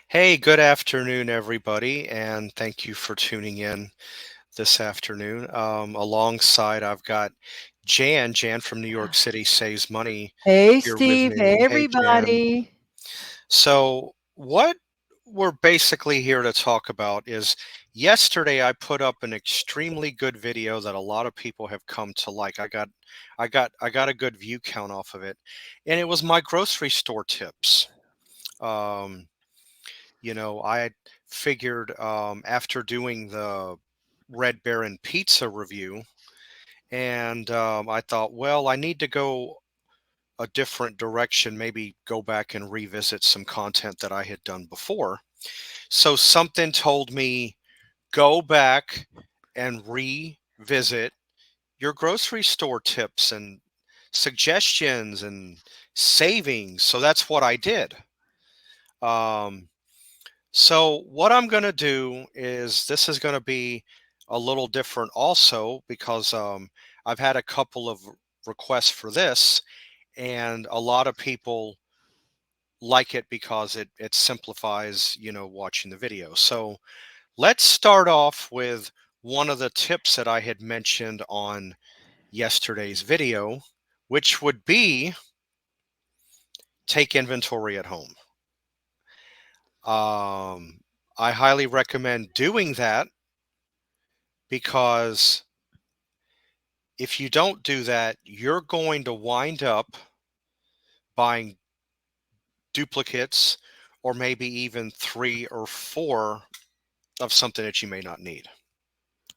Hey, good afternoon, everybody, and thank you for tuning in this afternoon. Alongside, I've got Jan. Jan from New York City Saves Money Hey, here with Steve. Hey, me. Hey, Jan. everybody. So, what we're basically here to talk about is yesterday I put up an extremely good video that a lot of people have come to like. I got a good view count off of it, and it was my grocery store tips. Um, I figured after doing the Red Baron pizza review, and I thought, well, I need to go a different direction, maybe go back and revisit some content that I had done before. So something told me, go back and revisit your grocery store tips and suggestions and savings. So that's what I did. Um, So what I'm going to do is this is going to be a little different also because I've had a couple of requests for this, and a lot of people like it because it simplifies, watching the video. So let's start off with one of the tips that I had mentioned on yesterday's video, which would be take inventory at home. Um, I highly recommend doing that because if you don't do that, you're going to wind up buying duplicates or maybe even three or four of something that you may not need.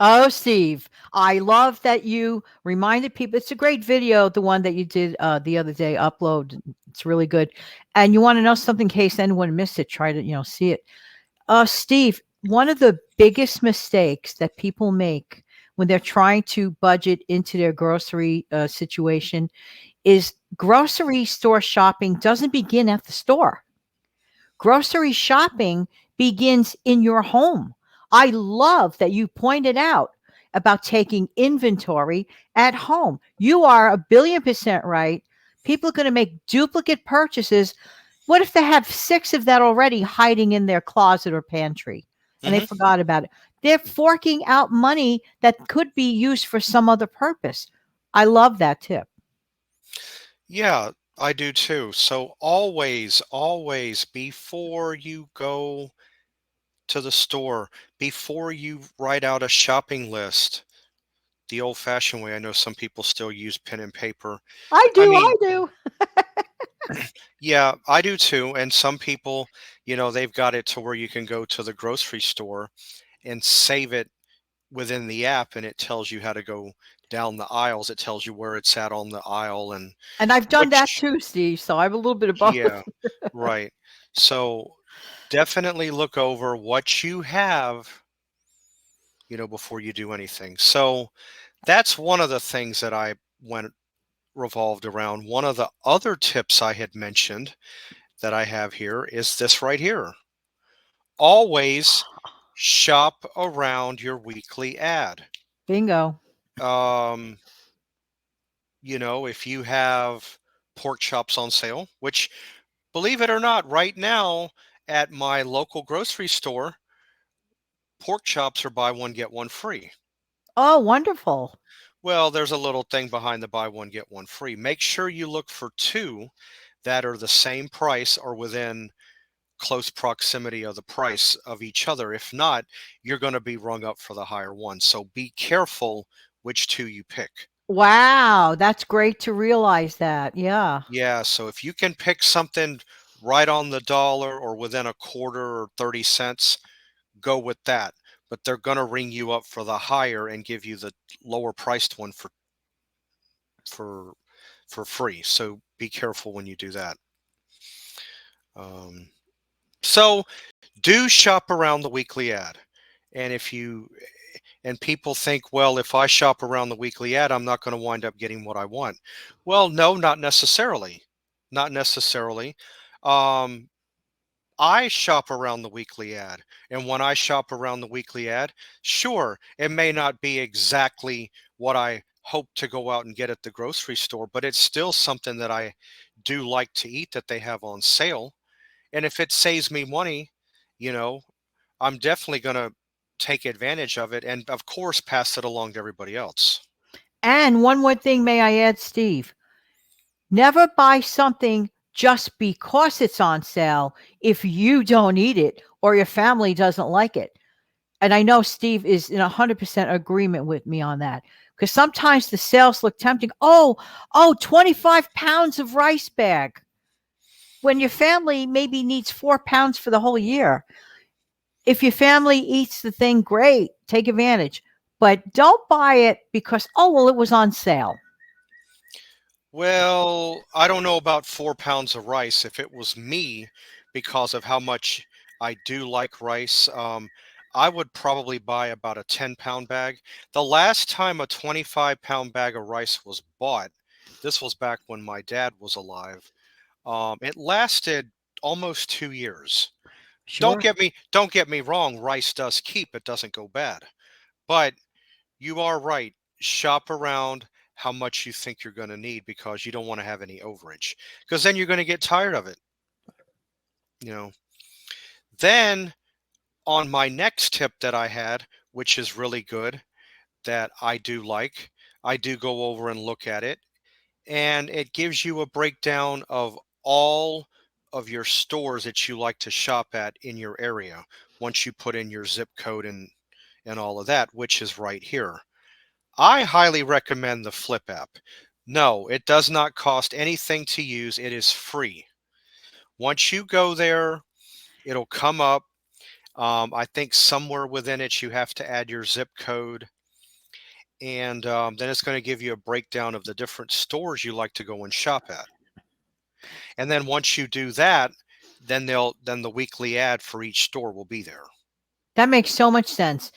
Oh, Steve, I love that you reminded people. It's a great video, the one that you did the other day. Upload. It's really good. And you want to know something in case anyone missed it, try to, see it. Steve, one of the biggest mistakes that people make when they're trying to budget into their grocery situation is grocery store shopping doesn't begin at the store. Grocery shopping begins in your home. I love that you pointed out about taking inventory at home. You are 1,000,000,000% right. People are going to make duplicate purchases. What if they have six of that already hiding in their closet or pantry and they Hmm. forgot about it? They're forking out money that could be used for some other purpose. I love that tip. Yeah, I do too. So always, always before you go to the store, before you write out a shopping list, the old fashioned way, I know some people still use pen and paper. I I do. I mean, do. yeah, I do too. And some people, they've got it to where you can go to the grocery store and save it within the app, and it tells you how to go down the aisles. It tells you where it's at on the aisle, and And I've done that which, too, Steve. So I have a little bit of yeah, both. right. So definitely look over what you have, before you do anything. So that's one of the things that I went revolved around. One of the other tips I had mentioned that I have here is this right here. Always shop around your weekly ad. Bingo. Um, if you have pork chops on sale, which, believe it or not, right now at my local grocery store, pork chops are buy one, get one free. Oh, wonderful. Well, there's a little thing behind the buy one, get one free. Make sure you look for two that are the same price or within close proximity of the price of each other. If not, you're going to be rung up for the higher one. So be careful which two you pick. Wow, that's great to realize that. Yeah. Yeah, so if you can pick something right on the dollar or within a quarter or 30 cents, go with that. But they're going to ring you up for the higher and give you the lower priced one for for free. So be careful when you do that. Um, so do shop around the weekly ad. And if you and people think, well, if I shop around the weekly ad, I'm not going to wind up getting what I want. Well, no, not necessarily. Not necessarily. Um, I shop around the weekly ad. And when I shop around the weekly ad, sure, it may not be exactly what I hope to go out and get at the grocery store, but it's still something that I do like to eat that they have on sale. And if it saves me money, you know, I'm definitely going to take advantage of it and, of course, pass it along to everybody else. And one more thing, may I add, Steve? Never buy something just because it's on sale if you don't eat it or your family doesn't like it. And I know Steve is in 100% agreement with me on that because sometimes the sales look tempting. Oh, 25 pounds of rice bag when your family maybe needs 4 pounds for the whole year. If your family eats the thing, great, take advantage. But don't buy it because, oh, well, it was on sale. Well, I don't know about 4 pounds of rice. If it was me, because of how much I do like rice, I would probably buy about a 10-pound bag. The last time a 25-pound bag of rice was bought, this was back when my dad was alive. It lasted almost 2 years. Sure. Don't get me wrong, rice does keep, it doesn't go bad. But you are right. Shop around how much you think you're going to need because you don't want to have any overage. Because then you're going to get tired of it, you know. Then on my next tip that I had, which is really good, that I do like, I do go over and look at it, and it gives you a breakdown of all of your stores that you like to shop at in your area once you put in your zip code and all of that, which is right here. I highly recommend the Flip app. No, it does not cost anything to use. It is free. Once you go there, it'll come up. I think somewhere within it, you have to add your zip code. And then it's going to give you a breakdown of the different stores you like to go and shop at. And then once you do that, then the weekly ad for each store will be there. That makes so much sense.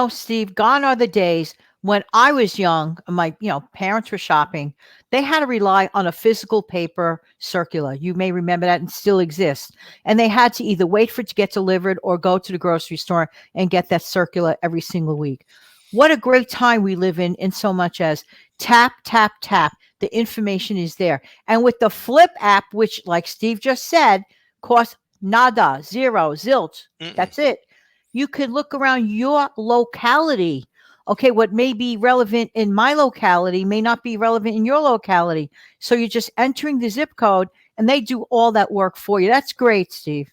Steve, gone are the days when I was young, my, parents were shopping. They had to rely on a physical paper circular. You may remember that and still exists. And they had to either wait for it to get delivered or go to the grocery store and get that circular every single week. What a great time we live in so much as tap, tap, tap. The information is there. And with the Flip app, which, like Steve just said, costs nada, zero, zilch. Mm-mm. That's it. You could look around your locality. Okay, what may be relevant in my locality may not be relevant in your locality. So you're just entering the zip code and they do all that work for you. That's great, Steve.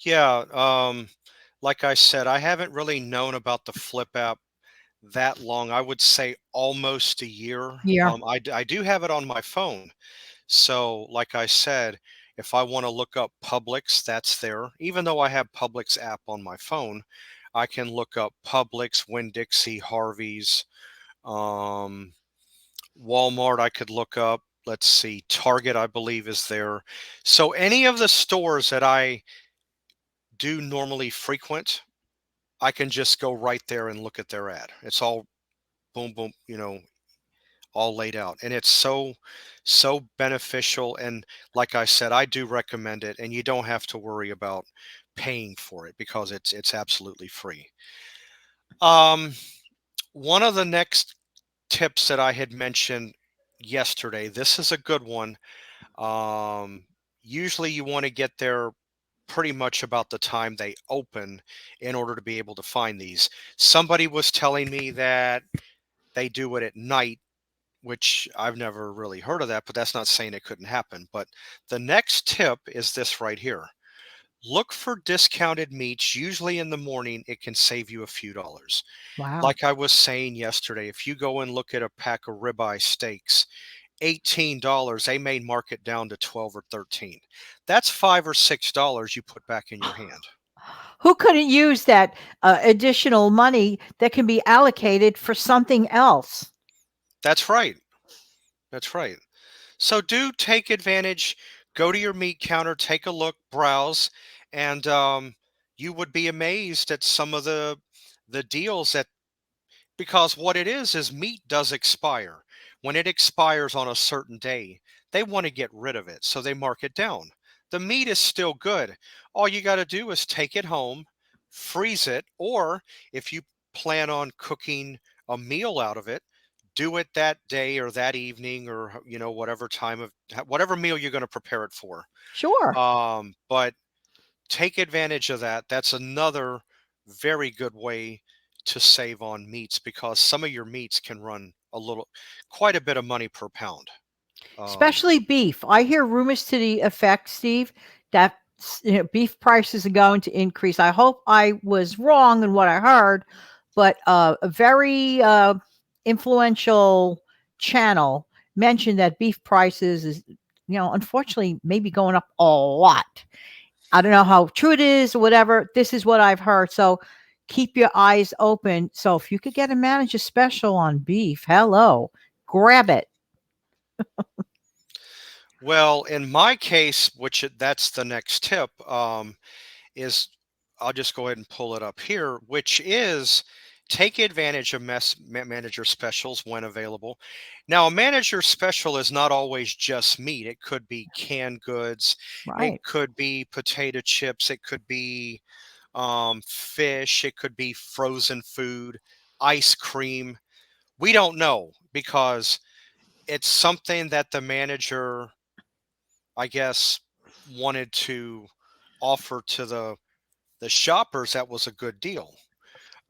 Yeah. Like I said, I haven't really known about the Flip app that long. I would say almost a year. Yeah. I do have it on my phone. So, like I said, if I want to look up Publix, that's there. Even though I have Publix app on my phone, I can look up Publix, Winn-Dixie, Harvey's, um, Walmart. I could look up. Let's see, Target, I believe, is there. So, any of the stores that I do normally frequent, I can just go right there and look at their ad. It's all boom, boom, all laid out, and it's so beneficial. And like I said, I do recommend it, and you don't have to worry about paying for it because it's absolutely free. um One of the next tips that I had mentioned yesterday, this is a good one. Usually you want to get there pretty much about the time they open in order to be able to find these. Somebody was telling me that they do it at night, which I've never really heard of that, but that's not saying it couldn't happen. But the next tip is this right here. Look for discounted meats. Usually in the morning, it can save you a few dollars. Wow. Like I was saying yesterday, if you go and look at a pack of ribeye steaks, $18, they may mark it down to 12 or 13. That's $5 or $6 you put back in your hand. Who couldn't use that additional money that can be allocated for something else? That's right. That's right. So do take advantage. Go to your meat counter, take a look, browse, and you would be amazed at some of the deals that, because what it is meat does expire. When it expires on a certain day, they want to get rid of it, so they mark it down. The meat is still good. All you got to do is take it home, freeze it, or if you plan on cooking a meal out of it, do it that day or that evening, or whatever time of whatever meal you're going to prepare it for. Sure. But take advantage of that. That's another very good way to save on meats because some of your meats can run quite a bit of money per pound. Um, Especially beef. I hear rumors to the effect, Steve, that beef prices are going to increase. I hope I was wrong in what I heard, but a very influential channel mentioned that beef prices is, unfortunately, maybe going up a lot. I don't know how true it is or whatever. This is what I've heard. So keep your eyes open. So if you could get a manager special on beef, hello, grab it. well, in my case, that's the next tip, is I'll just go ahead and pull it up here, which is take advantage of manager specials when available. Now, a manager special is not always just meat. It could be canned goods, it Right. could be potato chips, it could be fish, it could be frozen food, ice cream. We don't know because it's something that the manager, I guess, wanted to offer to the shoppers. That was a good deal.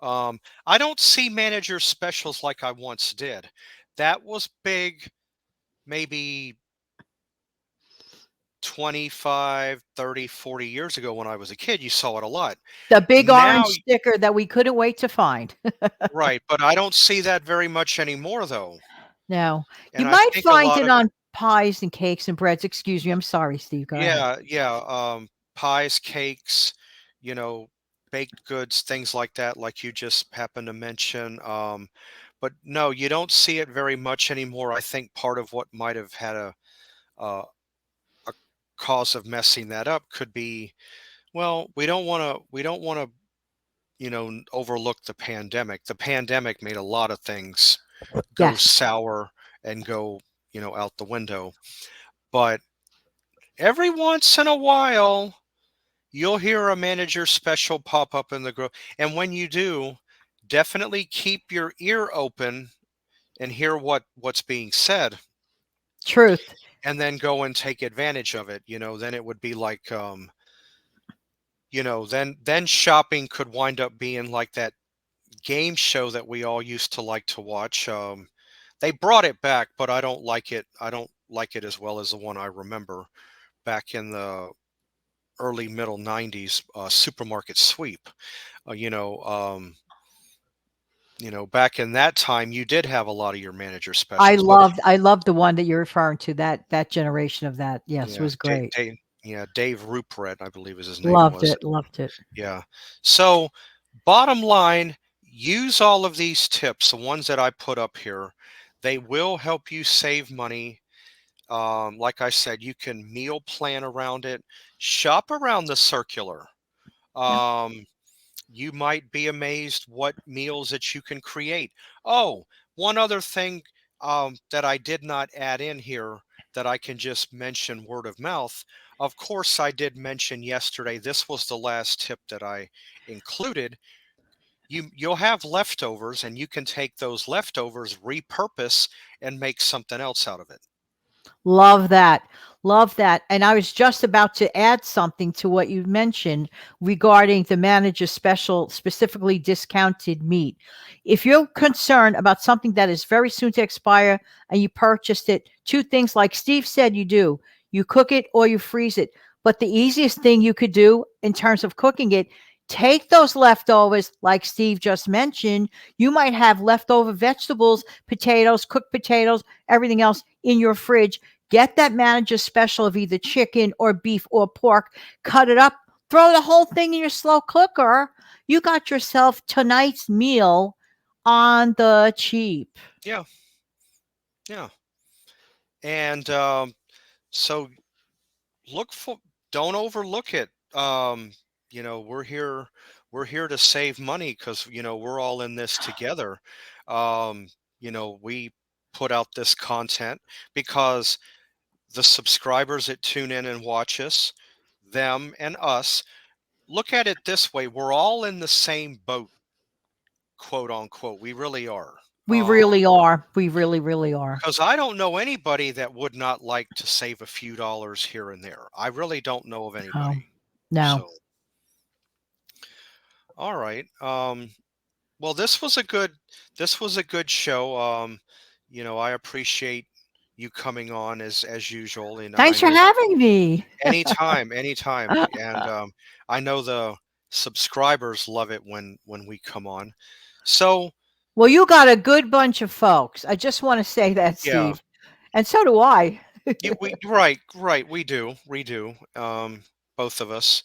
I don't see manager specials like I once did. That was big maybe 25, 30, 40 years ago when I was a kid. You saw it a lot. The big Now, orange sticker that we couldn't wait to find. right, but I don't see that very much anymore though. No, you And I might think a find lot it of on pies and cakes and breads. Excuse me. I'm sorry, Steve. Go ahead. yeah, yeah, pies, cakes, you know, baked goods, things like that, like you just happened to mention. But no, you don't see it very much anymore. I think part of what might have had a, a cause of messing that up could be, well, we don't want to, overlook the pandemic. The pandemic made a lot of things go Yes. sour and go, out the window. But every once in a while, you'll hear a manager special pop up in the group. And when you do, definitely keep your ear open and hear what's being said Truth. and then go and take advantage of it. Then it would be like then shopping could wind up being like that game show that we all used to like to watch. They brought it back, but I don't like it. I don't like it as well as the one I remember back in the early middle 90s, supermarket sweep. uh, you know um, back in that time you did have a lot of your manager I specials, but loved I loved the one that you're referring to. That generation of that. Yes, yeah, was great. Dave Rupert, I believe his name Loved was. it. Loved it. Yeah. So, bottom line, use all of these tips, the ones that I put up here. They will help you save money. Like I said, you can meal plan around it, shop around the circular. Yeah. Um, you might be amazed what meals that you can create. Oh, one other thing that I did not add in here that I can just mention word of mouth. Of course, I did mention yesterday, this was the last tip that I included. You'll have leftovers and you can take those leftovers, repurpose, and make something else out of it. Love that. Love that. And I was just about to add something to what you mentioned regarding the manager special, specifically discounted meat. If you're concerned about something that is very soon to expire and you purchased it, two things like Steve said you do, you cook it or you freeze it. But the easiest thing you could do in terms of cooking it, take those leftovers, like Steve just mentioned. You might have leftover vegetables, potatoes, cooked potatoes, everything else in your fridge. Get that manager special of either chicken or beef or pork, cut it up, throw the whole thing in your slow cooker. You got yourself tonight's meal on the cheap. Yeah, yeah. And so look for don't overlook it. We're here to save money because we're all in this together. um we put out this content because the subscribers that tune in and watch us, them and us, look at it this way: we're all in the same boat, quote unquote. We really are. We really are. We really, really are. Because I don't know anybody that would not like to save a few dollars here and there. I really don't know of No, anybody. no. So. All right. Well, this was a good show. I appreciate you coming on as usual, and I Thanks for know having me. anytime, anytime, and I know the subscribers love it when we come on. So Well, you got a good bunch of folks. I just want to say that, yeah, Steve. And so do I. we right, we do, both of us.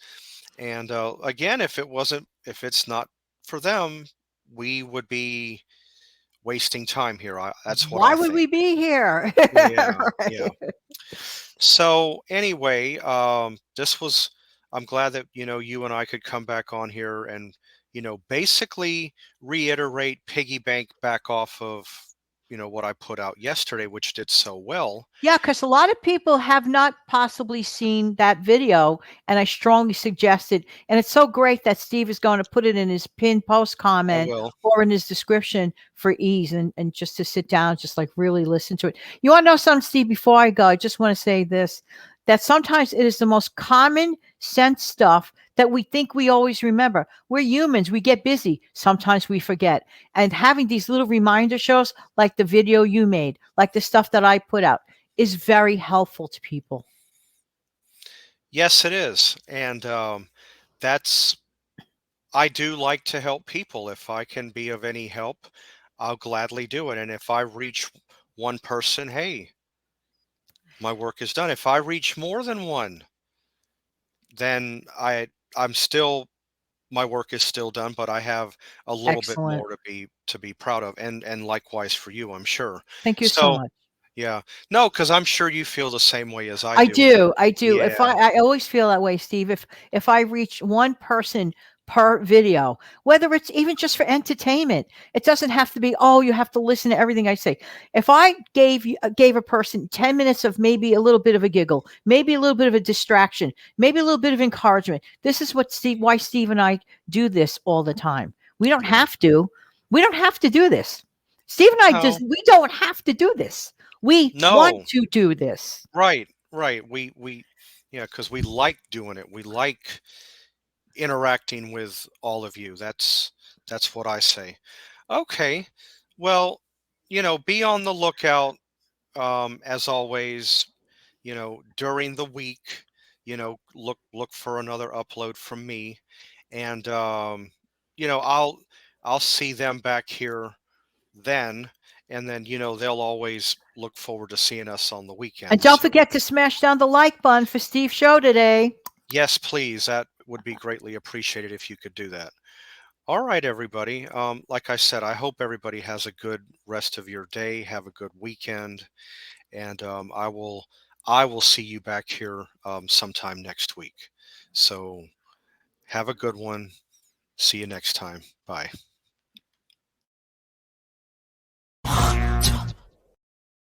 And again, if it's not for them, we would be wasting time here. That's what Why I would think. we be here? Yeah, yeah. Right. So anyway, this was. I'm glad that you and I could come back on here and basically reiterate, piggyback back off of what I put out yesterday, which did so well. Yeah, because a lot of people have not possibly seen that video, and I strongly suggest it. And it's so great that Steve is going to put it in his pinned post I comment will. or in his description for ease and just to sit down, just like really listen to it. You want to know something, Steve? Before I go, I just want to say this, that sometimes it is the most common sense stuff that we think we always remember. We're humans, we get busy. Sometimes we forget. And having these little reminder shows, like the video you made, like the stuff that I put out, is very helpful to people. Yes, it is, and that's. I do like to help people. If I can be of any help, I'll gladly do it. And if I reach one person, hey, my work is done. If I reach more than one, then I'm still my work is still done, but I have a little bit Excellent. more to be proud of, and likewise for you, I'm sure. Thank you so So much. yeah, no, because I'm sure you feel the same way as I I do. And do, I do. If yeah, I always feel that way, Steve. If I reach one person per video, whether it's even just for entertainment, it doesn't have to be, oh, you have to listen to everything I say. If I gave a person 10 minutes of maybe a little bit of a giggle, maybe a little bit of a distraction, maybe a little bit of encouragement. This is what Steve and I do this all the time. We don't yeah. have to. We don't have to do this. Steve and I just No, we don't have to do this. We want no, to do this. right, right. We yeah, because we like doing it. We like interacting with all of you. That's what I say. Okay. Well, be on the lookout, as always, during the week, look for another upload from me, and I'll see them back here then, and then they'll always look forward to seeing us on the And weekends. don't So forget to smash down the like button for Steve's show today. yes, please, that would be greatly appreciated if you could do that. All right, everybody. Like I said, I hope everybody has a good rest of your day. Have a good weekend, and I will see you back here sometime next week. So have a good one. See you next time. Bye.